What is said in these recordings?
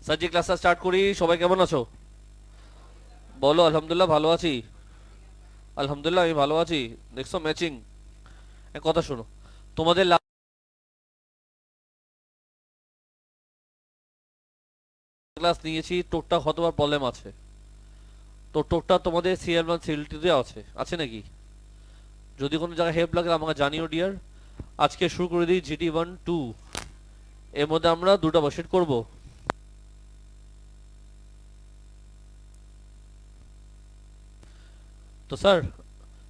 সাজি ক্লাসটা স্টার্ট করি। সবাই কেমন আছো? বলো। আলহামদুলিল্লাহ ভালো আছি। আলহামদুলিল্লাহ আমি ভালো আছি। দেখছো ম্যাচিং। এক কথা শোনো, তোমাদের ক্লাস নিয়েছি, টোকটা হতবার প্রবলেম আছে। তো টোকটা তোমাদের সিএল ওয়ান সিএল টু আছে আছে নাকি? যদি কোনো জায়গায় হেল্প লাগে আমাকে জানিও ডিয়ার। আজকে শুরু করে দিই জিটি ওয়ান টু। এর মধ্যে আমরা দুটো বাসেট করব। তো স্যার,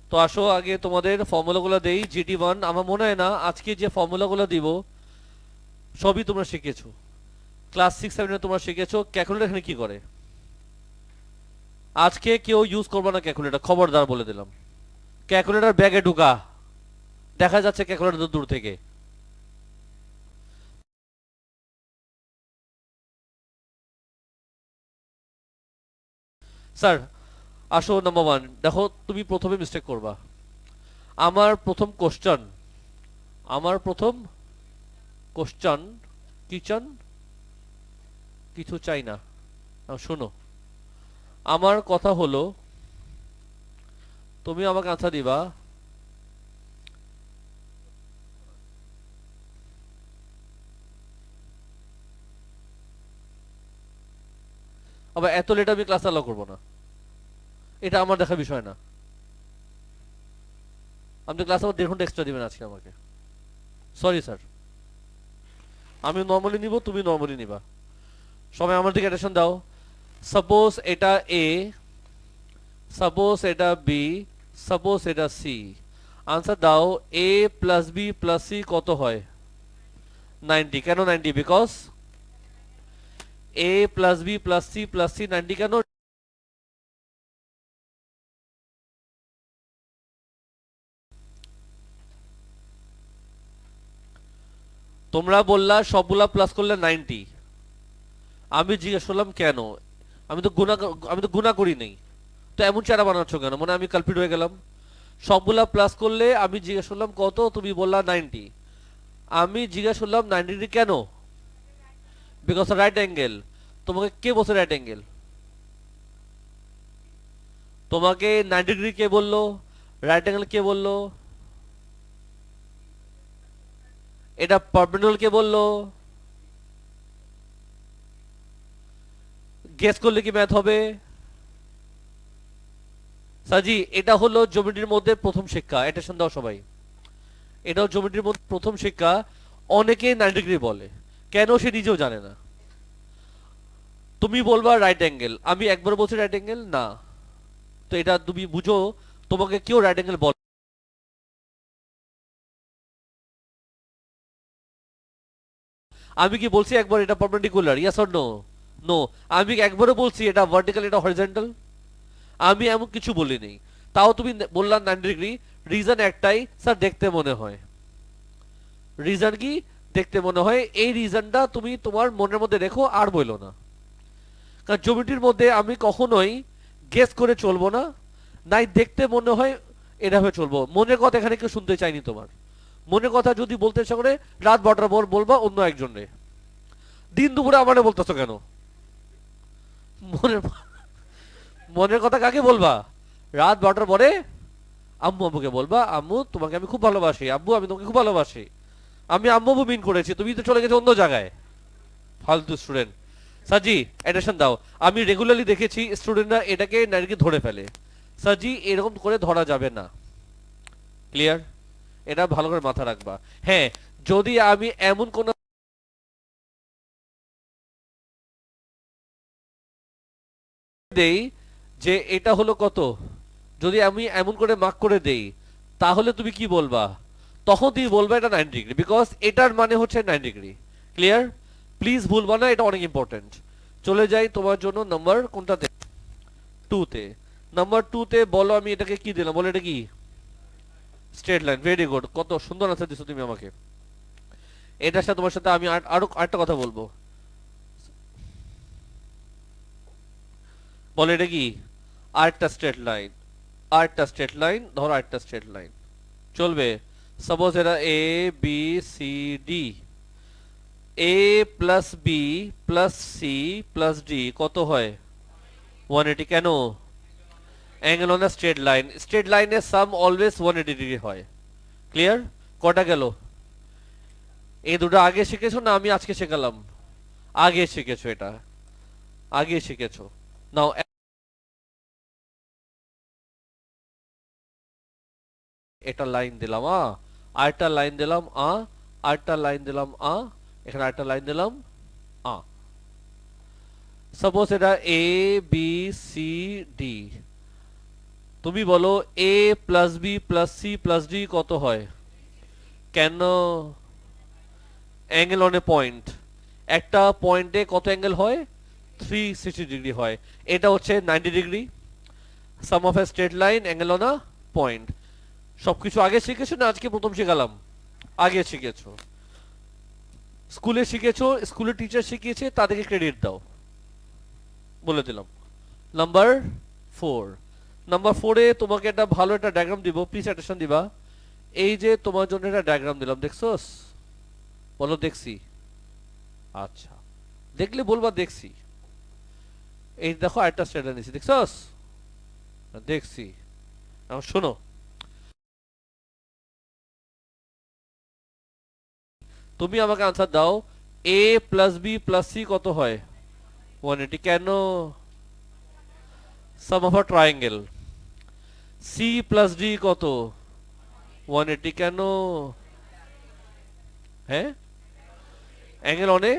তো আসো আগে তোমাদের ফর্মুলাগুলো দেই। জিটি ওয়ান আমার মনে হয় না আজকে যে ফর্মুলাগুলো দিব সবই তোমরা শিখেছো। ক্লাস সিক্স সেভেনে তোমরা শিখেছো ক্যালকুলেটর এখানে কি করে। আজকে কেউ ইউজ করবে না ক্যালকুলেটর, খবরদার বলে দিলাম। ক্যালকুলেটর ব্যাগে ঢুকা, দেখা যাচ্ছে ক্যালকুলেটর দূর থেকে। স্যার আসো, নাম্বার ওয়ান দেখো, তুমি প্রথমে মিস্টেক করবা। আমার প্রথম কোশ্চেন, আমার প্রথম কোশ্চেন, কিচেন কিছু চাই না। শোনো, আমার কথা হলো তুমি আমাকে আনসার দিবা। আবার এত লেট আমি ক্লাস অ্যালাউ করবো না, এটা আমার দেখার বিষয় না। আপনি ক্লাস আবার 1.5 ঘন্টা এক্সট্রা দিবেন আজকে আমাকে। সরি স্যার, আমি নর্মালি নিব, তুমি নর্মালি নিবা। সবাই আমার দিকে অ্যাটেনশন দাও। সাপোজ এটা এ, সাপোজ এটা বি, সাপোজ এটা সি। আনসার দাও, A plus B plus C কত হয়? 90। কেন 90? Because A plus B plus C 90 কেন? তোমরা বললা সবগুলা প্লাস করলে 90। আমি জিজ্ঞেস করলাম কেন? আমি তো গুণা, আমি তো গুণা করি নাই। তো এমন চারা বানাচ্ছ কেন? মানে আমি কালপিট হয়ে গেলাম। সবগুলা প্লাস করলে আমি জিজ্ঞেস করলাম কত, তুমি বললা 90। আমি জিজ্ঞেস করলাম 90 কেন? Because right angle. তোমাকে কে বলছে রাইট অ্যাঙ্গেল? তোমাকে 90 ডিগ্রি কে বললো? রাইট অ্যাঙ্গেল কে বললো? এটা পারপেন্ডিকুলার কে বললো? গেস করলে কি ম্যাথ হবে? সাজি, এটা হলো জ্যামিতির মধ্যে প্রথম শিক্ষা, এটা শুনে দাও সবাই। এটাও জ্যামিতির মধ্যে প্রথম শিক্ষা। অনেকে 90 ডিগ্রি বলে, কেন সে নিজেও জানে না। তুমি বলবা রাইট অ্যাঙ্গেল, আমি একবার বলছি রাইট অ্যাঙ্গেল না। তো এটা তুমি বুঝো, তোমাকে কেউ রাইট অ্যাঙ্গেল বলে। আমি কি বলছি একবার এটা perpendicular? Yes or no? No. আমি একবারও বলছি এটা ভার্টিক্যাল, এটা হরিজন্টাল? আমি এমন কিছু বলিনি। তাও তুমি বললাম 90 ডিগ্রি। রিজন একটাই, স্যার দেখতে মনে হয়। রিজন কি? দেখতে মনে হয়। এই রিজনটা তুমি তোমার মনের মধ্যে রেখো, আর বইলো না। কারণ জমিটির মধ্যে আমি কখনোই গেস করে চলবো না, নাই দেখতে মনে হয় এটা হয়ে চলবো। মনের কথা এখানে কেউ শুনতে চাইনি তোমার। মনের কথা যদি বলতে ইচ্ছা করে রাত 12টার পর বলবা অন্য একজনে। দিন দুপুরে আমারে বলতেছো কেন? মনের মনের কথা কাকে বলবা? রাত 12টার পরে আম্মু আব্বুকে বলবা, আম্মু তোমাকে আমি খুব ভালোবাসি, আব্বু আমি তোমাকে খুব ভালোবাসি। আমি আম্মু আব্বু মিন করেছি, তুমি তো চলে গেছো অন্য জায়গায়। ফালতু স্টুডেন্ট। সাজি, অ্যাটেনশন দাও। আমি রেগুলারলি দেখেছি স্টুডেন্টরা এটাকে নারীকে ধরে ফেলে। সাজি, এরকম করে ধরা যাবে না। ক্লিয়ার? এটা ভালো করে মাথা রাখবা। হ্যাঁ, যদি আমি এমন কোন দেই যে এটা হলো কত, যদি আমি এমন করে মার্ক করে দেই, তাহলে তুমি কি বলবা? তখন তুমি বলবা এটা 90 ডিগ্রি, বিকজ এটার মানে হচ্ছে 90 ডিগ্রি। ক্লিয়ার? প্লিজ ভুলবা না, এটা অনেক ইম্পর্টেন্ট। চলে যাই তোমার জন্য নাম্বার কোনটাতে? টুতে। নাম্বার টুতে বলো, আমি এটাকে কি দিলাম বলো, এটা কি? Straight line. ভেরি গুড, কত সুন্দর আনসার দিছো তুমি আমাকে। এটার সাথে তোমার সাথে আমি আরো আরেকটা কথা বলবো। বলো এটা কি? আরেকটা স্ট্রেট লাইন। আরেকটা স্ট্রেট লাইন ধরো, আরেকটা স্ট্রেট লাইন চলবে। সাপোজ এটা A B C D. A plus B plus C plus D কত হয় 180 কেন অ্যাঙ্গেল অন দ্য স্ট্রেট লাইনের সাম অলওয়েজ 180 ডিগ্রি হয় ক্লিয়ার কটা গেল এই দুটো আগে শিখেছো না আমি আজকে শেখালাম আগে শিখেছো এটা আগে শিখেছো নাও এটা লাইন দিলাম আরেকটা লাইন দিলাম আরেকটা লাইন দিলাম এখানে আরেকটা লাইন দিলাম সাপোজ এটা এ বি সি ডি তুমি বলো A plus B plus C plus D কত হয় কেন অ্যাঙ্গেল অন এ পয়েন্ট একটা পয়েন্টে কত অ্যাঙ্গেল হয় 360 ডিগ্রি হয় এটা হচ্ছে 90 degree some of A straight line angle on a point সবকিছু আগে শিখেছো না আজকে প্রথম শেখালাম আগে শিখেছো স্কুলে শিখেছো স্কুলের টিচার শিখিয়েছে তাদেরকে ক্রেডিট দাও বলে দিলাম নাম্বার 4 নাম্বার 4 এ তোমাকে একটা ভালো একটা ডায়াগ্রাম দিব প্লিজ অ্যাটেনশন দিবা এই যে তোমার জন্য একটা ডায়াগ্রাম দিলাম দেখছোস বলো দেখছি আচ্ছা দেখলে বলবা দেখছি এই দেখো আরেকটা স্ট্রেট লাইন দিছি দেখছোস দেখছি এখন শোনো তুমি আমাকে আনসার দাও A plus B plus C কত হয় 180 কেন sum of a triangle C plus D কত 180 কেন হ্যাঁ angle on a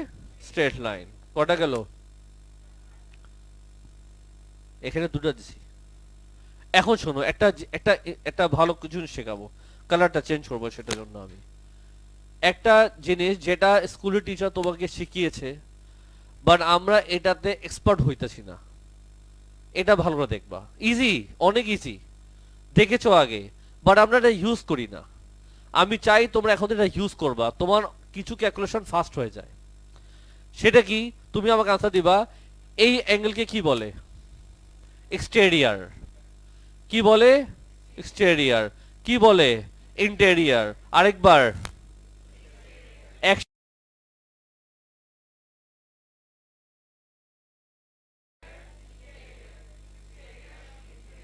straight line কটা গেল এখানে দুটো দিছি এখন শোনো একটা একটা একটা ভালো কিছু শেখাবো কালারটা চেঞ্জ করবো সেটার জন্য আমি একটা জিনিস যেটা স্কুলের টিচার তোমাকে শিখিয়েছে বাট আমরা এটাতে এক্সপার্ট হইতাছি না এটা ভালো করে দেখবা ইজি অনেক ইজি দেখেছো আগে বাট আমরা এটা ইউজ করি না আমি চাই তোমরা এখন এটা ইউজ করবা তোমার কিছু ক্যালকুলেশন ফাস্ট হয়ে যায় সেটা কি তুমি আমাকে আনসার দিবা এই অ্যাঙ্গেলকে কি বলে এক্সটেরিয়র কি বলে এক্সটেরিয়র কি বলে ইন্টেরিয়র আরেকবার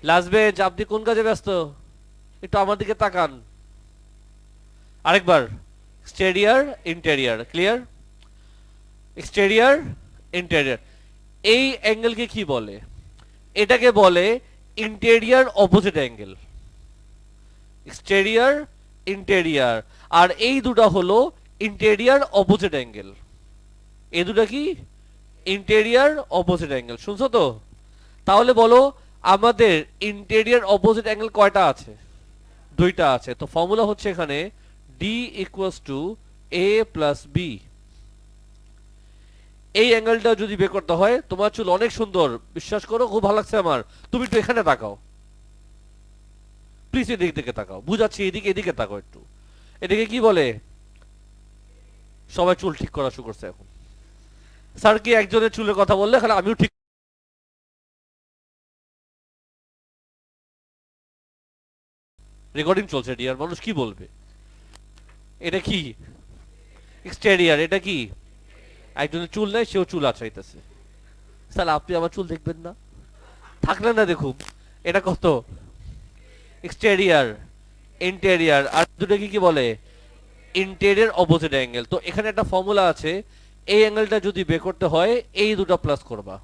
লাস্ট বেঞ্চ আপনি কোন কাজে ব্যস্ত একটু আমার দিকে তাকান আরেকবার exterior interior clear exterior interior এই অ্যাঙ্গেলকে কি বলে এটাকে বলে interior opposite angle exterior interior আর এই দুটো হলো ইন্টেরিয়র অপোজিট অ্যাঙ্গেল এই দুটো কি ইন্টেরিয়র অপোজিট অ্যাঙ্গেল শুনছো তো তাহলে বলো আমাদের ইন্টেরিয়র অপোজিট অ্যাঙ্গেল কয়টা আছে দুইটা আছে তো ফর্মুলা হচ্ছে এখানে d equals to a plus B এই অ্যাঙ্গেলটা যদি বের করতে হয় তোমার চুল অনেক সুন্দর বিশ্বাস করো খুব ভালো লাগছে আমার তুমি একটু এখানে তাকাও প্লিজ এদিকে দিকে তাকাও বুঝাচ্ছি এদিকে এদিকে তাকাও একটু এদিকে কি বলে সবাই চুল ঠিক করা শুরু করছে এখন স্যার কি একজনের চুলের কথা বললে এখানে আমিও ঠিক রেকর্ডিং চলছে ডিয়ার মানুষ কি বলবে এটা কি এক্সটেরিয়র এটা কি একজনের চুল নাই সেও চুল আছাইতেছে স্যার আপনি আমার চুল দেখবেন না থাকলে না দেখুন এটা কত এক্সটেরিয়র ইন্টেরিয়র আর দুটোকে কি বলে ইন্টেরিয়র অপোজিট অ্যাঙ্গেল তো এখানে একটা ফর্মুলা আছে এই অ্যাঙ্গেলটা যদি বের করতে হয় এই দুটো প্লাস করবা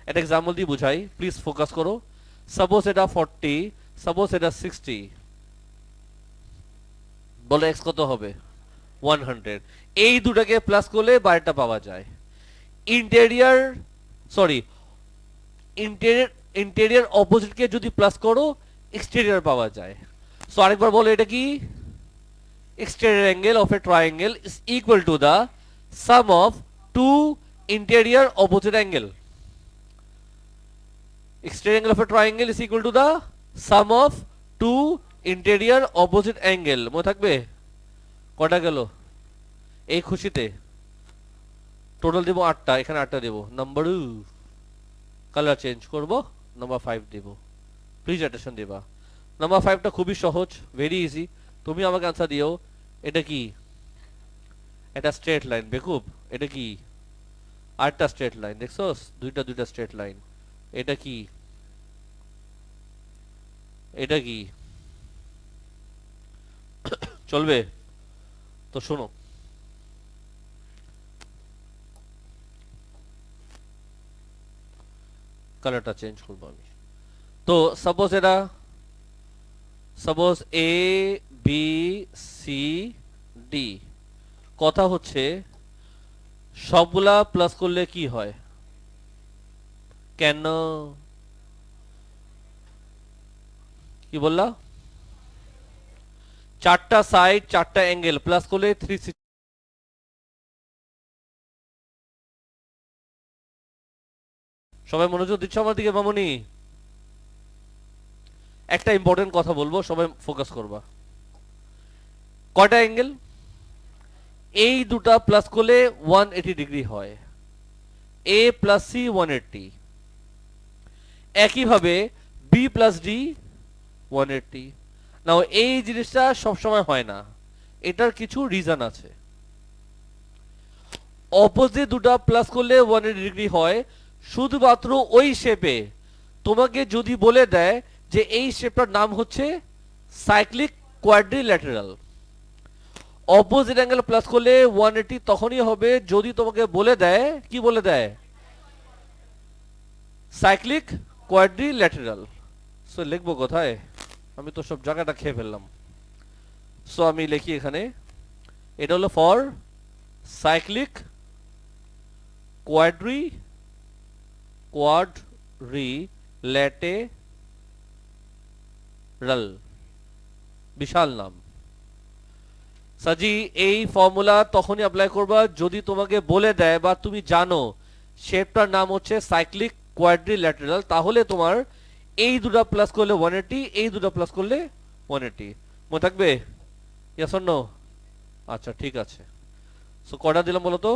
একটা এক্সাম্পল দিয়ে বুঝাই প্লিজ ফোকাস করো সাপোজ এটা 40 সাপোজ এটা 60 বলো এক্স কত হবে 100 এই দুটাকে প্লাস করলে বাইরেটা পাওয়া যায় ইন্টেরিয়র সরি ইন্টেরিয়র ইন্টেরিয়র অপোজিটকে যদি প্লাস করো এক্সটেরিয়র পাওয়া যায় সো আরেকবার বলো এটা কি exterior angle of a triangle is equal to the sum of two interior opposite angle exterior angle of a triangle is equal to the sum of two interior opposite angle মনে থাকবে কটা গেল এই খুশিতে টোটাল দেব 8টা এখানে 8টা দেব number colour change করব number 5 Dev please attention দিবা number 5টা খুবই সহজ ভেরি ইজি তুমি আমাকে आंसर দিও এটা কি এটা স্ট্রেট লাইন বেকুব। এটা কি? আরেকটা স্ট্রেট লাইন দেখছস, দুইটা দুইটা স্ট্রেট লাইন। এটা কি? এটা কি? চলবে? তো শোনো, কালারটা চেঞ্জ করবো আমি। তো সাপোজ এটা, সাপোজ এ বি সি ডি। কথা হচ্ছে সবগুলা প্লাস করলে কি হয়? কেন? কি বললা? চারটা সাইড চারটা অ্যাঙ্গেল প্লাস করলে 360। সবাই মনোযোগ দিচ্ছ আমার দিকে মামুনি? একটা ইম্পর্টেন্ট কথা বলবো, সবাই ফোকাস করবা। কয়টা অ্যাঙ্গেল? এই দুটা প্লাস করলে 180 ডিগ্রি হয়। এ প্লাস সি 180। একইভাবে বি প্লাস ডি 180। নাও এই জিনিসটা সবসময় হয় না, এটার কিছু রিজন আছে। অপোজিট দুটা প্লাস করলে 180 ডিগ্রি হয় শুধুমাত্র ওই শেপে। তোমাকে যদি বলে দেয় যে এই শেপটার নাম হচ্ছে cyclic quadrilateral, opposite angle plus করলে 180 তখনই হবে যদি তোমাকে বলে দেয়, কি বলে দেয়? Cyclic quadrilateral. সো লিখবো কোথায়? আমি তো সব জায়গাটা খেয়ে ফেললাম। সো আমি লিখি এখানে, এটা হলো ফর সাইক্লিক কোয়াড্রিল্যাটেরাল। বিশাল নাম। সাজি এই ফর্মুলা তখনই অ্যাপ্লাই করবা যদি তোমাকে বলে দেয় বা তুমি জানো শেপটার নাম হচ্ছে সাইক্লিক কোয়াড্রিল্যাটারাল, তাহলে তোমার এই দুটো প্লাস করলে 180, এই দুটো প্লাস করলে 180। মনে থাকবে? Yes or no? আচ্ছা ঠিক আছে। সো কয়টা দিলাম বলো তো?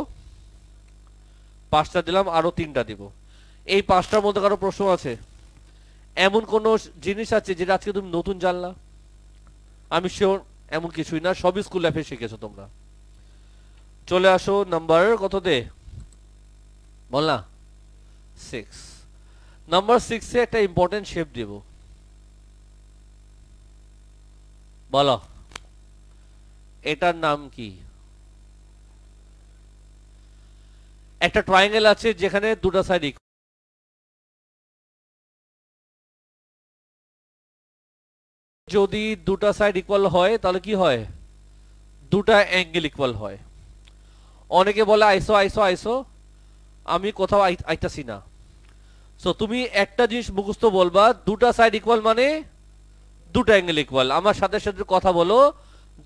5টা দিলাম, আরো 3টা দিব। এই 5টার মধ্যে কারো প্রশ্ন আছে? এমন কোন জিনিস আছে যেটা আজকে তুমি নতুন জানলা? আমি শিওর এমন কিছুই না, সবই স্কুল লাইফে শিখেছো তোমরা। চলে আসো নাম্বার কত দে, বল না? 6। নাম্বার 6 এ একটা ইম্পর্টেন্ট শেপ দেব। বলো এটার নাম কি? একটা ট্রায়াঙ্গেল আছে যেখানে দুটো সাইড ইকুয়াল। যদি দুটো সাইড ইকুয়াল হয় তাহলে কি হয়? দুটা অ্যাঙ্গেল ইকুয়াল হয়। অনেকে বলে আইসো আইসো আইসো, আমি কোথাও আইতাছি না। সো তুমি একটা জিনিস মুখস্থ বলবা, দুটা সাইড ইকুয়াল মানে দুটো অ্যাঙ্গেল ইকুয়াল। আমার সাথে সাথে কথা বলো,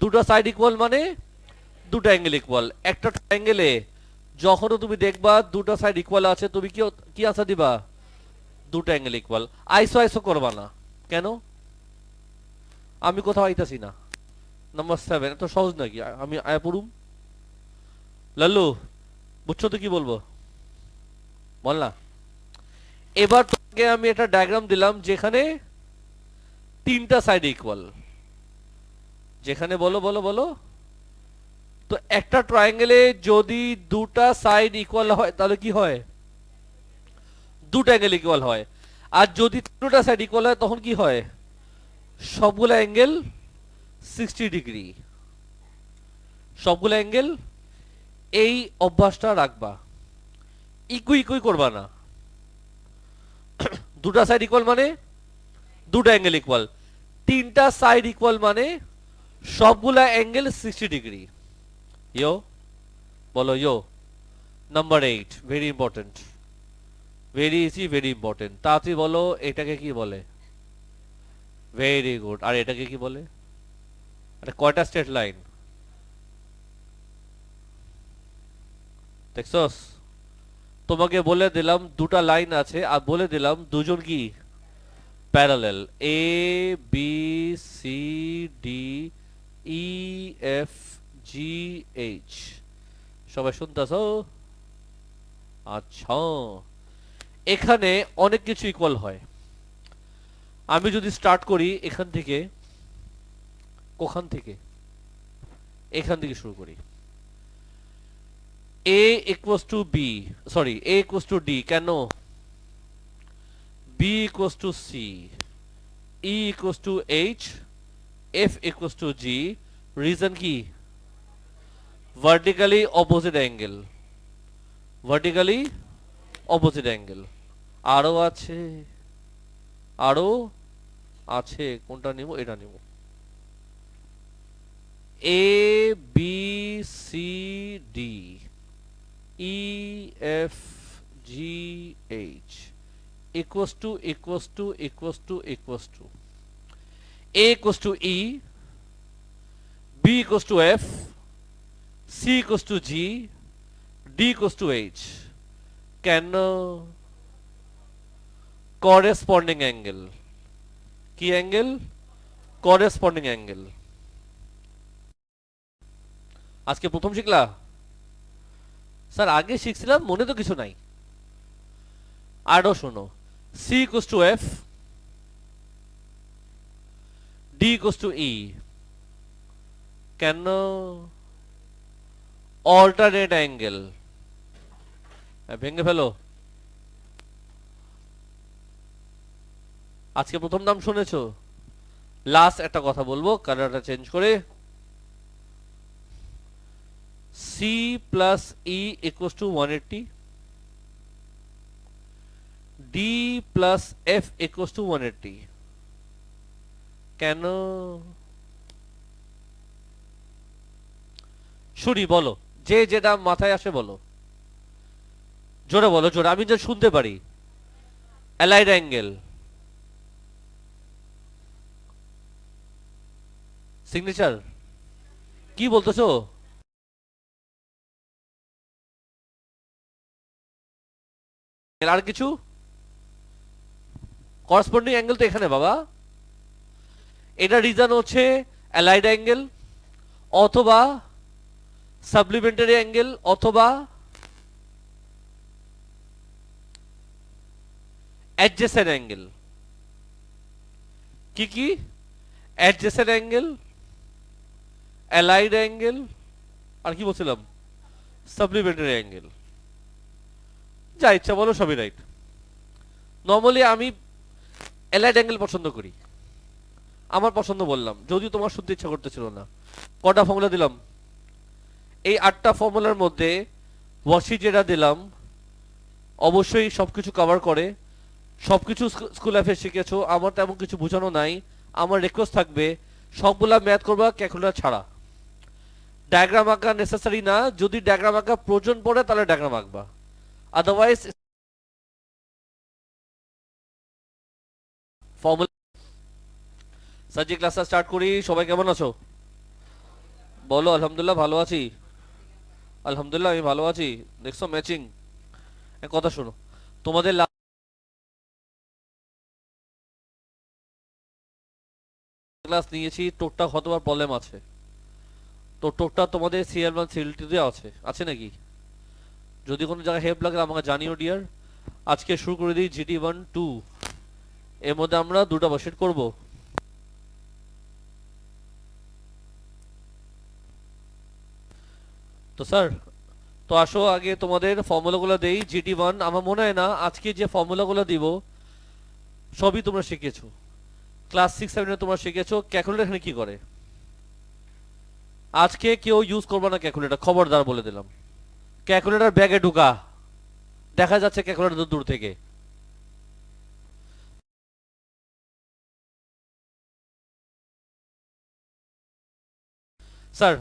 দুটো সাইড ইকুয়াল মানে দুটো অ্যাঙ্গেল ইকুয়াল। একটা ট্রায়াঙ্গেলে যখনও তুমি দেখবা দুটো সাইড ইকুয়াল আছে, তুমি কি কি আনসার দিবা? দুটো অ্যাঙ্গেল ইকুয়াল। আইসো আইসো করবা না। কেন? আমি কোথাও আইতাছি না। নাম্বার 7 এত সহজ নাকি? আমি আয়া পড়ুম। লাল্লু বুঝছো তো কি বলবো? বল না। এবার তোমাকে আমি একটা ডায়াগ্রাম দিলাম যেখানে তিনটা সাইড ইকুয়াল। যেখানে বলো বলো বলো। তো একটা ট্রায়াঙ্গেলে যদি দুটা সাইড ইকুয়াল হয় তাহলে কি হয়? দুটো অ্যাঙ্গেল ইকুয়াল হয়। আর যদি তিনটা সাইড ইকুয়াল হয় তখন কি হয়? সবগুলো অ্যাঙ্গেল 60 ডিগ্রি। সবগুলো অ্যাঙ্গেল। এই অভ্যাসটা রাখবা, ইকুই ইকুই করবা না। দুটা সাইড ইকুয়াল মানে দুটো অ্যাঙ্গেল ইকুয়াল। তিনটা সাইড ইকুয়াল মানে সবগুলা অ্যাঙ্গেল 60 ডিগ্রি। ইয়ো বলো yo. Number 8 very important, very easy, very important. তাড়াতাড়ি বলো এটাকে কি বলে? Very good. আর এটাকে কি বলে? এটা কয়টা স্ট্রেট লাইন দেখছস? তোমাকে বলে দিলাম দুটা লাইন আছে, আর বলে দিলাম দুজন কি parallel. A B C D E F G H. সবাই শুনতেছো? আচ্ছা, এখানে অনেক কিছু ইকুয়াল হয়। আমি যদি স্টার্ট করি এখান থেকে, কোখান থেকে? এখান থেকে শুরু করি। a equals to b, sorry, a equals to d, কেন? b equals to c, e equals to h, f equals to g, reason কি? vertically opposite angle, vertically opposite angle. আরো আছে, আরো আছে, কোনটা নিব? এটা নিব। a b c d e f g h equals to equals to equals to equals to a equals to e, b equals to f, c equals to g, d equals to h, কেন? corresponding angle, কি angle? corresponding angle। আজকে প্রথম শিখলা? Sir আগে শিখছিলাম, মনে তো কিছু নাই। আরো শোনো, c equals to f, d equals to e, কেন? alternate angle। ভেঙে ফেলো। আজকে প্রথম নাম শুনেছো? লাস্ট একটা কথা বলবো, কালারটা চেঞ্জ করে। c plus e equals to 180, d plus f equals to 180, কেন? শুনি, বলো, যে যেটা মাথায় আসে বলো, জোরে বলো, জোরে, আমি যে শুনতে পারি। অ্যালাইড অ্যাঙ্গেল, সিগনেচার, কি বলতেছো? আর কিছু? করসপন্ডিং অ্যাঙ্গেল তো এখানে বাবা। এটা রিজন হচ্ছে অ্যালাইড অ্যাঙ্গেল অথবা সাপ্লিমেন্টারি অ্যাঙ্গেল অথবা অ্যাডজেসেন্ট অ্যাঙ্গেল। কি কি? অ্যাডজেসেন্ট অ্যাঙ্গেল, অ্যালাইড অ্যাঙ্গেল, আর কি বলছিলাম? Supplementary angle. যা ইচ্ছা বলো, সবই রাইট। নর্মালি আমি অ্যালাইড অ্যাঙ্গেল পছন্দ করি, আমার পছন্দ বললাম, যদিও তোমার শুনতে ইচ্ছা করতেছিল না। কটা ফর্মুলা দিলাম? এই 8টা ফর্মুলার মধ্যে ওয়ার্কশিট যেটা দিলাম অবশ্যই সবকিছু কভার করে। সবকিছু স্কুল লাইফে শিখেছো, আমার তেমন কিছু বোঝানো নাই। আমার রিকোয়েস্ট থাকবে সবগুলা ম্যাথ করবা ক্যালকুলেটর ছাড়া। ডায়াগ্রাম আঁকা নেসেসারি না, যদি ডায়াগ্রাম আঁকা প্রয়োজন পড়ে তাহলে ডায়াগ্রাম আঁকবা, আদারওয়াইজ ফর্মুলা। সাজি ক্লাসটা স্টার্ট করি। সবাই কেমন আছো বলো? আলহামদুলিল্লাহ ভালো আছি। আলহামদুলিল্লাহ আমি ভালো আছি। দেখছো ম্যাচিং। কথা শোনো, তোমাদের ক্লাস নিয়েছি, টোকটা হয়তো প্রবলেম আছে, তো টোকটা তোমাদের সিএল1 সিএল2 আছে আছে নাকি? যদি কোনো জায়গায় হেল্প লাগে আমাকে জানিও ডিয়ার। আজকে শুরু করে দিই GT1 2। এর মধ্যে আমরা দুটো বসেট করব। তো স্যার, তো আসো আগে তোমাদের ফর্মুলাগুলো দেই। GT1 আমার মনে হয় না আজকে যে ফর্মুলাগুলো দিব সবই তোমরা শিখেছো, ক্লাস 6-7 তোমরা শিখেছো। ক্যালকুলেটর এখানে কি করে? আজকে কেউ ইউজ করবে না ক্যালকুলেটর, খবরদার বলে দিলাম। ক্যালকুলেটর ব্যাগে ঢুকা, দেখা যাচ্ছে ক্যালকুলেটর দূর থেকে। স্যার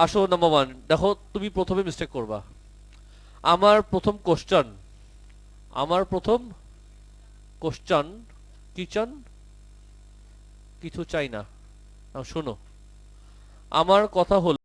আসো, নাম্বার 1 দেখো, তুমি প্রথমে মিস্টেক করবা। আমার প্রথম কোশ্চেন, আমার প্রথম কোশ্চেন, কিচেন কিছু চাই না। শোনো, আমার কথা হলো